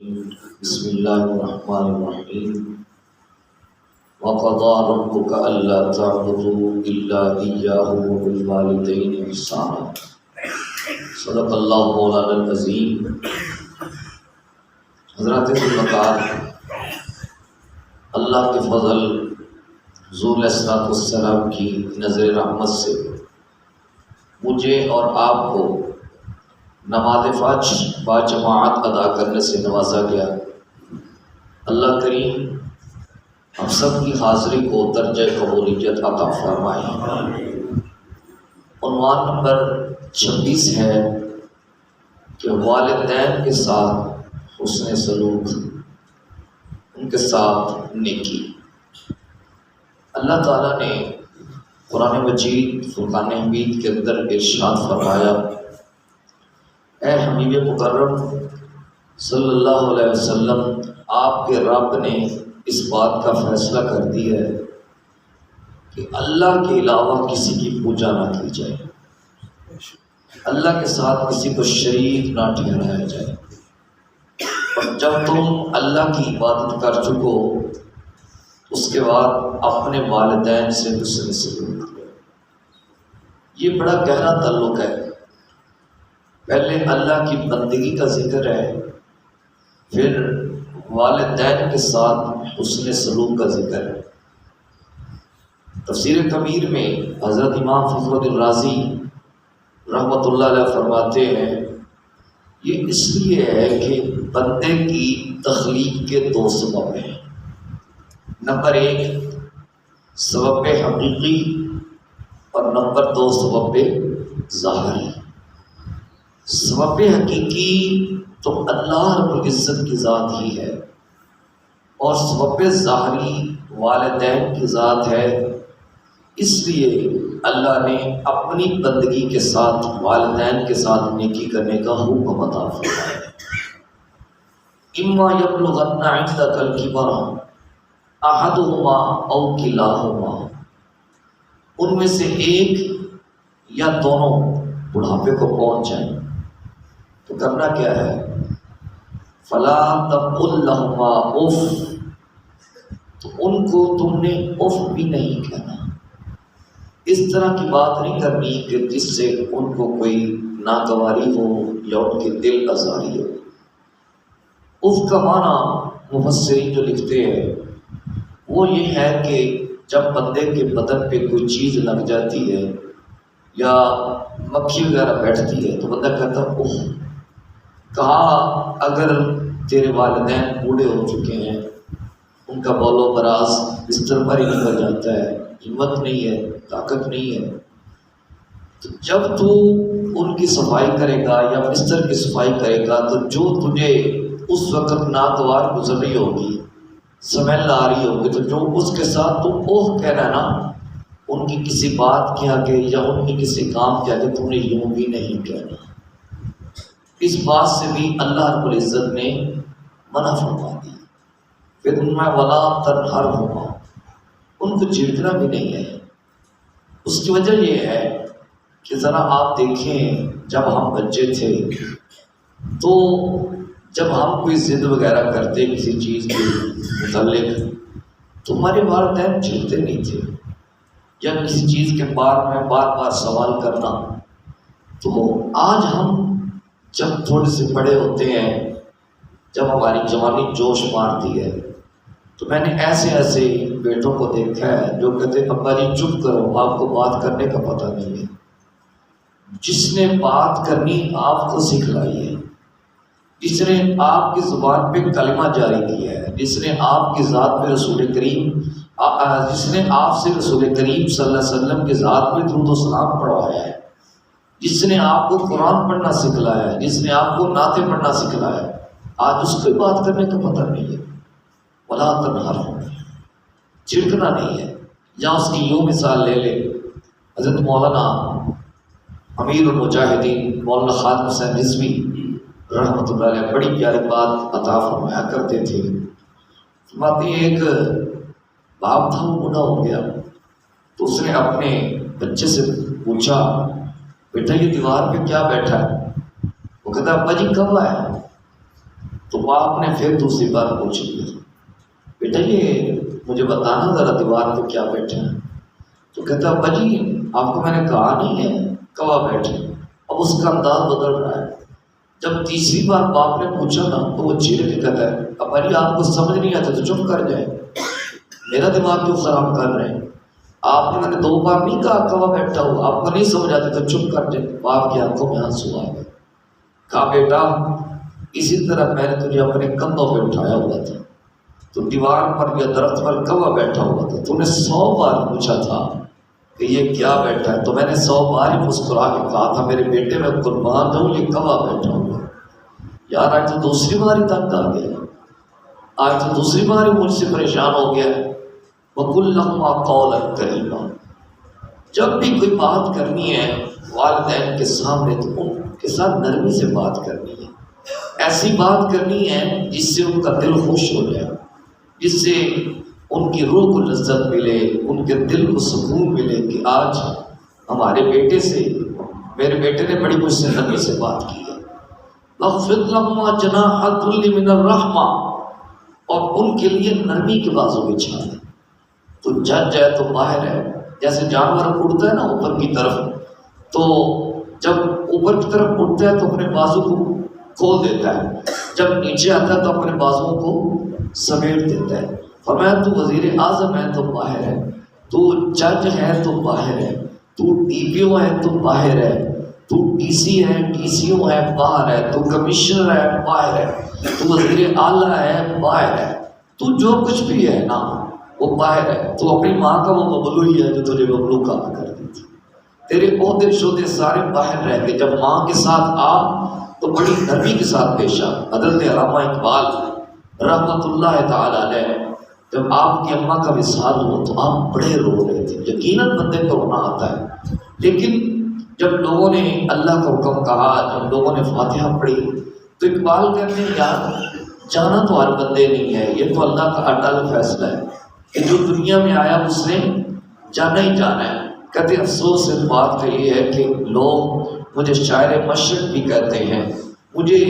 بسم اللہ الرحمن الرحیم وقضى ربك ألا تعبدوا إلا إياه وبالوالدين إحسانا صدق اللہ مولانا العظیم۔ حضرات ذوالوقار اللہ کے فضل حضور علیہ الصلوۃ والسلام کی نظر رحمت سے مجھے اور آپ کو نماز فجر باجماعت ادا کرنے سے نوازا گیا۔ اللہ کریم ہم سب کی حاضری کو درجہ قبولیت عطا فرمائے۔ عنوان نمبر 26 ہے کہ والدین کے ساتھ حسن سلوک، ان کے ساتھ نیکی۔ اللہ تعالیٰ نے قرآن مجید فرقان حمید کے اندر ارشاد فرمایا، اے حبیب مکرم صلی اللہ علیہ وسلم، آپ کے رب نے اس بات کا فیصلہ کر دیا ہے کہ اللہ کے علاوہ کسی کی پوجا نہ کی جائے، اللہ کے ساتھ کسی کو شریک نہ ٹھہرایا جائے، اور جب تم اللہ کی عبادت کر چکو اس کے بعد اپنے والدین سے حسن سلوک کرو۔ یہ بڑا گہرا تعلق ہے۔ پہلے اللہ کی بندگی کا ذکر ہے، پھر والدین کے ساتھ حسن سلوک کا ذکر ہے۔ تفسیر کبیر میں حضرت امام فخر الدین رازی رحمۃ اللہ علیہ فرماتے ہیں، یہ اس لیے ہے کہ بندے کی تخلیق کے دو سبب ہیں۔ نمبر 1 سبب حقیقی اور نمبر 2 سبب ظاہری۔ سبب حقیقی تو اللہ رب العزت کی ذات ہی ہے، اور سبب ظاہری والدین کی ذات ہے۔ اس لیے اللہ نے اپنی بندگی کے ساتھ والدین کے ساتھ نیکی کرنے کا حکم عطا فرمایا۔ اما یبلغن عندک الکبر احدہما او کلاہما، ان میں سے ایک یا دونوں بڑھاپے کو پہنچ جائیں تو کرنا کیا ہے؟ فلا تقل لہما اف، تو ان کو تم نے اف بھی نہیں کہنا۔ اس طرح کی بات نہیں کرنی کہ جس سے ان کو کوئی ناگواری ہو یا ان کے دل آزاری ہو۔ اف کا معنی مفسرین جو لکھتے ہیں وہ یہ ہے کہ جب بندے کے بدن پہ کوئی چیز لگ جاتی ہے یا مکھی وغیرہ بیٹھتی ہے تو بندہ کہتا ہے اوہ۔ کہا اگر تیرے والدین بوڑھے ہو چکے ہیں، ان کا بول و براز بستر پر ہی نکل جاتا ہے، ہمت نہیں ہے، طاقت نہیں ہے، تو جب تو ان کی صفائی کرے گا یا بستر کی صفائی کرے گا تو جو تجھے اس وقت ناگوار گزر رہی ہوگی، سمیل آ رہی ہوگی، تو جو اس کے ساتھ تو اوہ کہنا نا، ان کی کسی بات کے آگے یا ان کی کسی کام کے آگے تم نے یوں بھی نہیں کہنا۔ اس بات سے بھی اللہ رب العزت نے منع فرما دی۔ پھر ان میں ولا تنہرہما، ان کو جھڑکنا بھی نہیں ہے۔ اس کی وجہ یہ ہے کہ ذرا آپ دیکھیں، جب ہم بچے تھے تو جب ہم کوئی ضد وغیرہ کرتے کسی چیز کے متعلق تو ہمارے والدین جھڑکتے نہیں تھے، یا کسی چیز کے بارے میں بار بار سوال کرنا۔ تو آج ہم جب تھوڑے سے بڑے ہوتے ہیں، جب ہماری جوانی جوش مارتی ہے، تو میں نے ایسے بیٹوں کو دیکھا ہے جو کہتے ہیں ابا جی چپ کرو، آپ کو بات کرنے کا پتہ نہیں ہے۔ جس نے بات کرنی آپ کو سکھلائی ہے، جس نے آپ کی زبان پہ کلمہ جاری کیا ہے، جس نے آپ کی ذات پہ رسول کریم جس نے آپ سے رسول کریم صلی اللہ علیہ وسلم کی ذات پہ درود و سلام پڑھوایا ہے، جس نے آپ کو قرآن پڑھنا سکھلایا ہے، جس نے آپ کو نعتیں پڑھنا سکھلایا ہے، آج اس کو بات کرنے کا پتہ نہیں ہے۔ ولا تنہرہما، جھڑکنا نہیں ہے۔ یا اس کی یوں مثال لے لے، حضرت مولانا امیر المجاہدین مولانا خادم حسین رضوی رحمۃ اللہ علیہ بڑی پیاری بات عطا فرمایا کرتے تھے۔ فرماتے ہیں ایک باپ تھا، وہ بوڑھا ہو گیا، تو اس نے اپنے بچے سے پوچھا بیٹا یہ دیوار پہ کیا بیٹھا ہے؟ وہ کہتا ابا جی کب آیا؟ تو باپ نے پھر دوسری بار پوچھ لیا، بیٹا یہ مجھے بتانا ذرا دیوار پہ کیا بیٹھا ہے؟ تو کہتا ابا جی آپ کو میں نے کہا نہیں ہے کوا بیٹھے۔ اب اس کا انداز بدل رہا ہے۔ جب تیسری بار باپ نے پوچھا نا تو وہ چیڑ کے کہتا ہے ابا جی آپ کو سمجھ نہیں آتا تو چپ کر جائے، میرا دماغ کیوں خراب کر رہے ہیں؟ آپ نے میں نے 2 بار نہیں کہا کوا بیٹھا ہو، آپ کو نہیں سمجھ آتا تو چپ کر جائے۔ باپ کی آنکھوں میں آنسو آ گئے۔ کہا بیٹا اسی طرح میں نے تجھے اپنے کندھوں پہ اٹھایا ہوا تھا، تو دیوار پر یا درخت پر کوا بیٹھا ہوا تھا، تو نے 100 بار پوچھا تھا کہ یہ کیا بیٹھا ہے، تو میں نے 100 بار ہی مسکرا کے کہا تھا میرے بیٹے میں قربان ہوں یہ کوا بیٹھا ہوا۔ یار آج تو دوسری بار ہی تنگ آ گیا، آج تو دوسری بار ہی مجھ سے پریشان ہو گیا۔ وَقُلْ لَهُمَا قَوْلًا كَرِيمًا، جب بھی کوئی بات کرنی ہے والدین کے سامنے تو ان کے ساتھ نرمی سے بات کرنی ہے، ایسی بات کرنی ہے جس سے ان کا دل خوش ہو جائے، جس سے ان کی روح کو لذت ملے، ان کے دل کو سکون ملے کہ آج ہمارے بیٹے سے، میرے بیٹے نے بڑی مجھ سے نرمی سے بات کی ہے۔ وَاخْفِضْ لَهُمَا جَنَاحَ الذُّلِّ مِنَ الرَّحْمَةِ، اور ان کے لیے نرمی کے بازو بچھا دے۔ تو جج جائے تو باہر ہے، جیسے جانور اڑتا ہے نا اوپر کی طرف، تو جب اوپر کی طرف اڑتا ہے تو اپنے بازو کو کھول دیتا ہے، جب نیچے آتا ہے تو اپنے بازوؤں کو سمیٹ دیتا ہے۔ فرمایا تو وزیر اعظم ہے تو باہر ہے، تو جج ہے تو باہر ہے، تو ڈی پی او ہے تو باہر ہے، تو ڈی سی ہے، ڈی سی او ہے باہر ہے، تو کمشنر ہے باہر ہے، تو وزیر اعلیٰ ہے باہر ہے، تو جو کچھ بھی ہے نا وہ باہر ہے۔ تو اپنی ماں کا وہ ببلو ہی ہے جو تجھے ببلو کہا کرتی تھی، تیرے عہدے شہدے سارے باہر رہ گئے، جب ماں کے ساتھ آ تو بڑی نرمی کے ساتھ پیش آ۔ حضرت علامہ اقبال رحمۃ اللہ تعالی علیہ جب آپ کی اماں کا وصال ہو تو آپ بڑے رو رہے تھے، یقیناً بندے کو رونا آتا ہے، لیکن جب لوگوں نے اللہ کا حکم کہا، جب لوگوں نے فاتحہ پڑھی تو اقبال کہتے ہیں یار جانا تو ہر بندے نہیں ہے، یہ تو اللہ کا اٹل فیصلہ ہے کہ جو دنیا میں آیا اس نے جانا ہی جانا ہے۔ کہتے افسوس اس بات کا یہ ہے کہ لوگ مجھے شاعر مشرق بھی کہتے ہیں، مجھے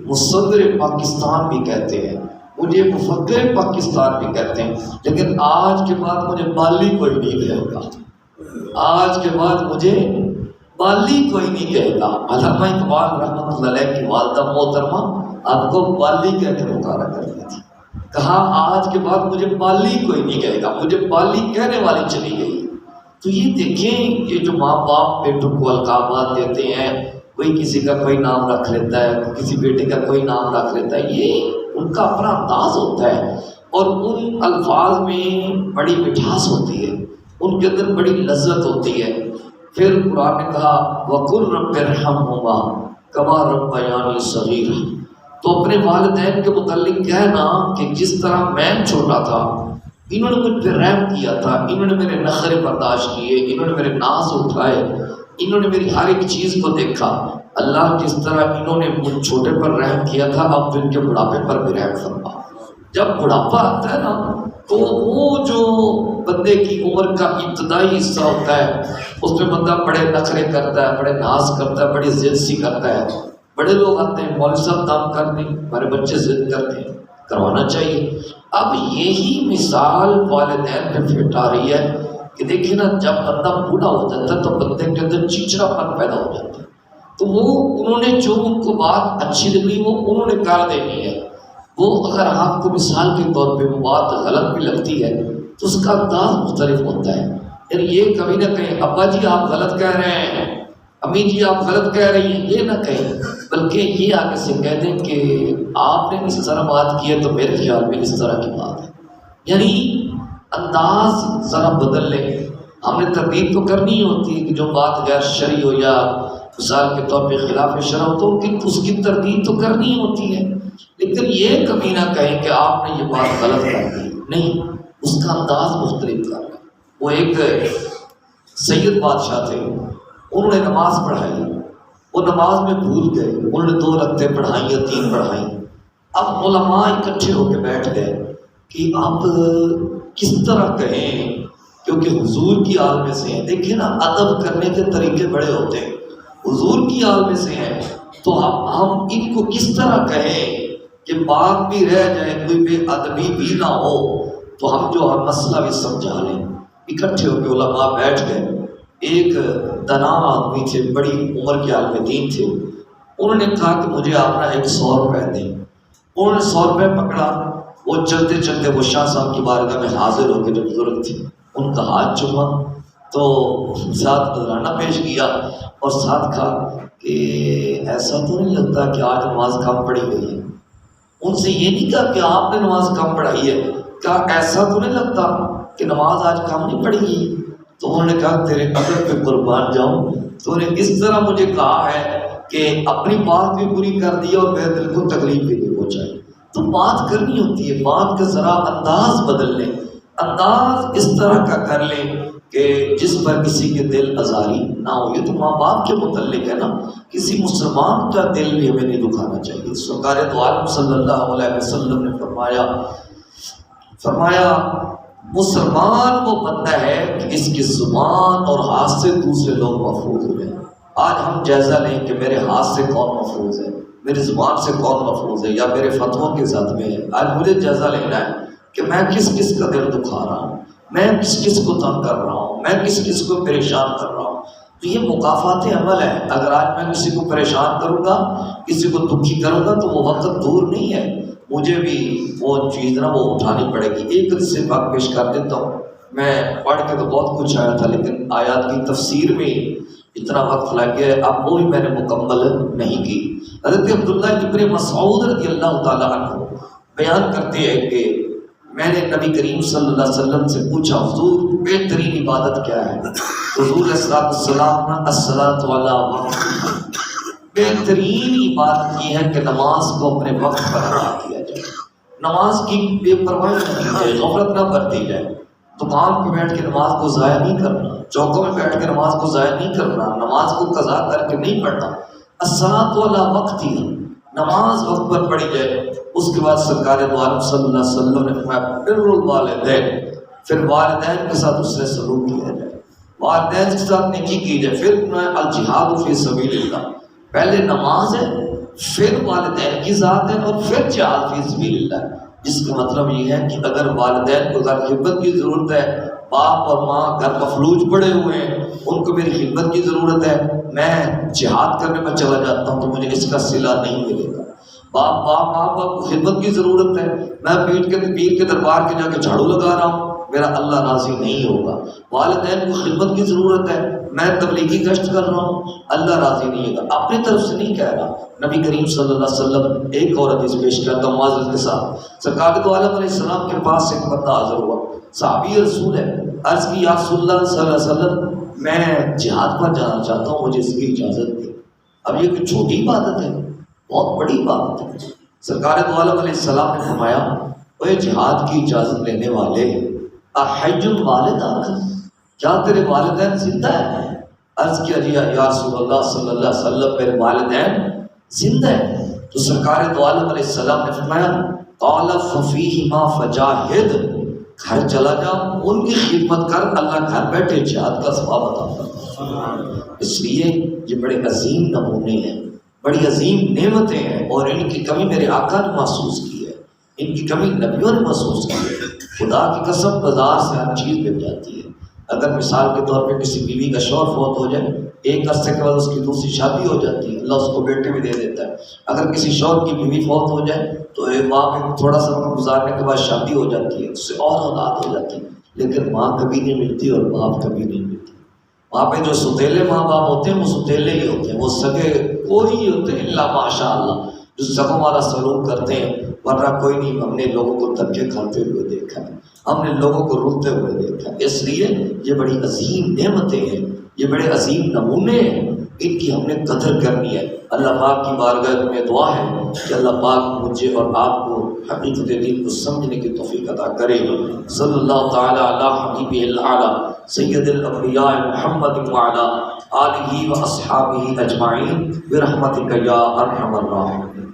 مصور پاکستان بھی کہتے ہیں، مجھے مفکر پاکستان بھی کہتے ہیں، لیکن آج کے بعد مجھے بالی کوئی نہیں کہے گا، آج کے بعد مجھے بالی کوئی نہیں کہے گا۔ علامہ اقبال رحمۃ اللہ علیہ کی والدہ محترمہ آپ کو بالی کہہ کے پکارا کرتی تھی، کہا آج کے بعد مجھے بالی کوئی نہیں کہے گا، مجھے بالی کہنے والی چلی گئی۔ تو یہ دیکھیں یہ جو ماں باپ بیٹوں کو القابات دیتے ہیں، کوئی کسی کا کوئی نام رکھ لیتا ہے، کسی بیٹے کا کوئی نام رکھ لیتا ہے، یہ ان کا اپنا انداز ہوتا ہے، اور ان الفاظ میں بڑی مٹھاس ہوتی ہے، ان کے اندر بڑی لذت ہوتی ہے۔ پھر قرآن نے کہا وَقُلْ رَبِّ ارْحَمْهُمَا كَمَا رَبَّيَانِي صَغِيرًا، تو اپنے والدین کے متعلق کہنا کہ جس طرح میں چھوٹا تھا انہوں نے مجھ پہ رحم کیا تھا، انہوں نے میرے نخرے برداشت کیے، انہوں نے میرے ناز اٹھائے، انہوں نے میری ہر ایک چیز کو دیکھا، اللہ جس طرح انہوں نے مجھ چھوٹے پر رحم کیا تھا اب تو ان کے بڑھاپے پر بھی رحم فرما۔ جب بڑھاپا آتا ہے نا تو وہ جو بندے کی عمر کا ابتدائی حصہ ہوتا ہے اس میں بندہ بڑے نخرے کرتا ہے، بڑے ناز کرتا ہے، بڑی ضد سی کرتا ہے، بڑے لوگ آتے ہیں مولوی صاحب دام کر دیں، ہمارے بچے ضد کرتے ہیں، کروانا چاہیے۔ اب یہی مثال والدین پہ پھیٹ آ رہی ہے کہ دیکھیں نا جب بندہ بوڑھا ہو جاتا ہے تو بندے کے اندر چچڑا پن پیدا ہو جاتا ہے، تو وہ انہوں نے جو ان کو بات اچھی لگی وہ انہوں نے کر دینی ہے، وہ اگر آپ کو مثال کے طور پہ وہ بات غلط بھی لگتی ہے تو اس کا انداز مختلف ہوتا ہے۔ یعنی یہ کبھی نہ کہیں ابا جی آپ غلط کہہ رہے ہیں، امی جی آپ غلط کہہ رہی ہیں، یہ نہ کہیں، بلکہ یہ آگے سے کہہ دیں کہ آپ نے اس طرح بات کی ہے تو میرے خیال میں اس طرح کی بات ہے، یعنی انداز ذرا بدل لیں۔ ہم نے تردید تو کرنی ہوتی ہے کہ جو بات غیر شرعی ہو یا مثال کے طور پہ خلاف شرع ہو تو اس کی تردید تو کرنی ہوتی ہے، لیکن یہ کبھی نہ کہیں کہ آپ نے یہ بات غلط کر دی، نہیں، اس کا انداز مختلف کر لیں۔ وہ ایک سید بادشاہ تھے، انہوں نے نماز پڑھائی، وہ نماز میں بھول گئے، انہوں نے 2 رکعتیں پڑھائیں یا 3 پڑھائیں، اب علماء اکٹھے ہو کے بیٹھ گئے کہ اب کس طرح کہیں، کیونکہ حضور کی آل میں سے ہیں، دیکھیں نا ادب کرنے کے طریقے بڑے ہوتے ہیں، حضور کی آل میں سے ہیں تو ہم ان کو کس طرح کہیں کہ بات بھی رہ جائے کوئی بے ادبی بھی نہ ہو تو ہم جو ہر مسئلہ بھی سمجھا لیں۔ اکٹھے ہو کے علماء بیٹھ گئے، ایک دنا آدمی تھے، بڑی عمر کے عالم دین تھے، انہوں نے کہا کہ مجھے آپ نے 100 روپے دیں۔ انہوں نے 100 روپے پکڑا، وہ چلتے چلتے وہ شاہ صاحب کی بارگاہ میں حاضر ہو کے جو بزرگ تھے ان کا ہاتھ چوما تو ساتھ نذرانہ پیش کیا اور ساتھ کہا کہ ایسا تو نہیں لگتا کہ آج نماز کم پڑھی گئی ہے۔ ان سے یہ نہیں کہا کہ آپ نے نماز کم پڑھائی ہے، کہا ایسا تو نہیں لگتا کہ نماز آج کم نہیں پڑھی گئی۔ تو انہوں نے کہا تیرے ادب پہ قربان جاؤں، تو نے اس طرح مجھے کہا ہے کہ اپنی بات بھی پوری کر دی اور میرے دل کو تکلیف بھی نہیں پہنچائی۔ تو بات کرنی ہوتی ہے، بات کا ذرا انداز بدل لیں، انداز اس طرح کا کر لیں کہ جس پر کسی کے دل آزاری نہ ہو۔ یہ تو ماں باپ کے متعلق ہے نا، کسی مسلمان کا دل بھی ہمیں نہیں دکھانا چاہیے۔ سرکار دو عالم صلی اللہ علیہ وسلم نے فرمایا مسلمان وہ بندہ ہے کہ اس کی زبان اور ہاتھ سے دوسرے لوگ محفوظ ہوئے۔ آج ہم جائزہ لیں کہ میرے ہاتھ سے کون محفوظ ہے، میری زبان سے کون محفوظ ہے، یا میرے فتووں کے ذات میں ہے۔ آج مجھے جائزہ لینا ہے کہ میں کس کس کا دل دکھا رہا ہوں، میں کس کس کو تنگ کر رہا ہوں، میں کس کس کو پریشان کر رہا ہوں۔ تو یہ مکافات عمل ہے۔ اگر آج میں کسی کو پریشان کروں گا، کسی کو دکھی کروں گا تو وہ وقت دور نہیں ہے، مجھے بھی وہ چیز نا وہ اٹھانی پڑے گی۔ ایک سے بات پیش کر دیتا ہوں، میں پڑھ کے تو بہت کچھ آیا تھا لیکن آیات کی تفسیر میں اتنا وقت لگ گیا، اب وہ بھی میں نے مکمل نہیں کی۔ حضرت عبداللہ ابن مسعود رضی اللہ تعالیٰ عنہ بیان کرتے ہیں کہ میں نے نبی کریم صلی اللہ علیہ وسلم سے پوچھا حضور بہترین عبادت کیا ہے؟ حضور علیہ السلام الصلاۃ علی وقت، بہترین عبادت یہ ہے کہ نماز کو اپنے وقت پر ادا کیا جائے، نماز کی بے پرواہی نہ کی جائے، غفلت نہ برتی جائے۔ دکان پہ بیٹھ کے نماز کو ضائع نہیں کرنا، چوکوں میں بیٹھ کے نماز کو ضائع نہیں کرنا، نماز کو قضا کر کے نہیں پڑھنا۔ الصلاۃ علی وقت ہی نماز وقت پر پڑھی جائے۔ اس کے بعد سرکار دو عالم صلی اللہ علیہ وسلم نے فرمایا بر الوالدین، پھر والدین کے ساتھ اس سے سلوک کیا جائے، والدین کے ساتھ نیکی کی جائے۔ پھر الجہاد فی سبیل اللہ، پہلے نماز ہے، پھر والدین کی ذات ہے، اور پھر جہاد فی سبیل اللہ، جس کا مطلب یہ ہے کہ اگر والدین کو ذرا خدمت کی ضرورت ہے، باپ اور ماں گھر مفلوج پڑے ہوئے ہیں، ان کو میری خدمت کی ضرورت ہے، میں جہاد کرنے میں چلا جاتا ہوں تو مجھے اس کا صلہ نہیں ملے گا۔ باپ کو خدمت کی ضرورت ہے، میں پیر کے دربار کے جا کے جھاڑو لگا رہا ہوں، میرا اللہ راضی نہیں ہوگا۔ والدین کو خدمت کی ضرورت ہے، میں تبلیغی گشت کر رہا ہوں، اللہ راضی نہیں ہوگا۔ اپنی طرف سے نہیں کہہ رہا۔ نبی کریم صلی اللہ علیہ وسلم ایک اور حدیث پیش کرتا ہوں معذرت کے ساتھ۔ سرکار دو عالم علیہ السلام کے پاس ایک بندہ حاضر ہوا، صحابی رسول ہے، عرض کی یا رسول اللہ صلی اللہ علیہ وسلم میں جہاد پر جانا چاہتا ہوں، مجھے اس کی اجازت دیں۔ اب یہ کوئی چھوٹی عبادت ہے، بہت بڑی بات ہے۔ سرکار دو عالم علیہ السلام نے فرمایا اے جہاد کی اجازت لینے والے، احج الوالدین، کیا تیرے والدین زندہ ہیں؟ عرض کیا جی یا رسول اللہ صلی اللہ علیہ وسلم میرے والدین زندہ ہیں۔ تو سرکار دو عالم علیہ السلام نے فرمایا قال ففیہما فجاہد، گھر چلا جا ان کی خدمت کر، اللہ گھر بیٹھے جہاد کا ثواب عطا فرمائے۔ اس لیے یہ بڑے عظیم نمونے ہیں، بڑی عظیم نعمتیں ہیں، اور ان کی کمی میرے آقا نے محسوس کی ہے، ان کی کمی نبیوں نے محسوس کی ہے۔ خدا کی قسم بازار سے ہر چیز مل جاتی ہے۔ اگر مثال کے طور پہ کسی بیوی کا شوہر فوت ہو جائے، ایک عرصے کے بعد اس کی دوسری شادی ہو جاتی ہے، اللہ اس کو بیٹے بھی دے دیتا ہے۔ اگر کسی شوہر کی بیوی فوت ہو جائے تو وہاں پہ تھوڑا سا وقت گزارنے کے بعد شادی ہو جاتی ہے، اس سے اور اولاد ہو جاتی ہے، لیکن ماں کبھی نہیں ملتی اور باپ کبھی نہیں ملتی۔ وہاں پہ جو ستیلے ماں باپ ہوتے ہیں وہ ستیلے ہی ہوتے ہیں، وہ سگے کوئی ہی ہوتے ہیں الا ماشاء اللہ، جو سگوں والا سلوک کرتے ہیں، ورنہ کوئی نہیں۔ ہم نے لوگوں کو دھکے کھاتے ہوئے دیکھا ہے، ہم نے لوگوں کو روتے ہوئے دیکھا ہے۔ اس لیے یہ بڑی عظیم نعمتیں ہیں، یہ بڑے عظیم نمونے ہیں، ان کی ہم نے قدر کرنی ہے۔ اللہ پاک کی بارگاہ میں دعا ہے کہ اللہ پاک مجھے اور آپ کو حقیقت دین کو سمجھنے کی توفیق عطا کرے۔ صلی اللہ تعالی علی حبیبہ الاعلی سید الانبیاء محمد وعلی آلہ و اصحابہ اجمعین برحمتک یا ارحم الراحمین۔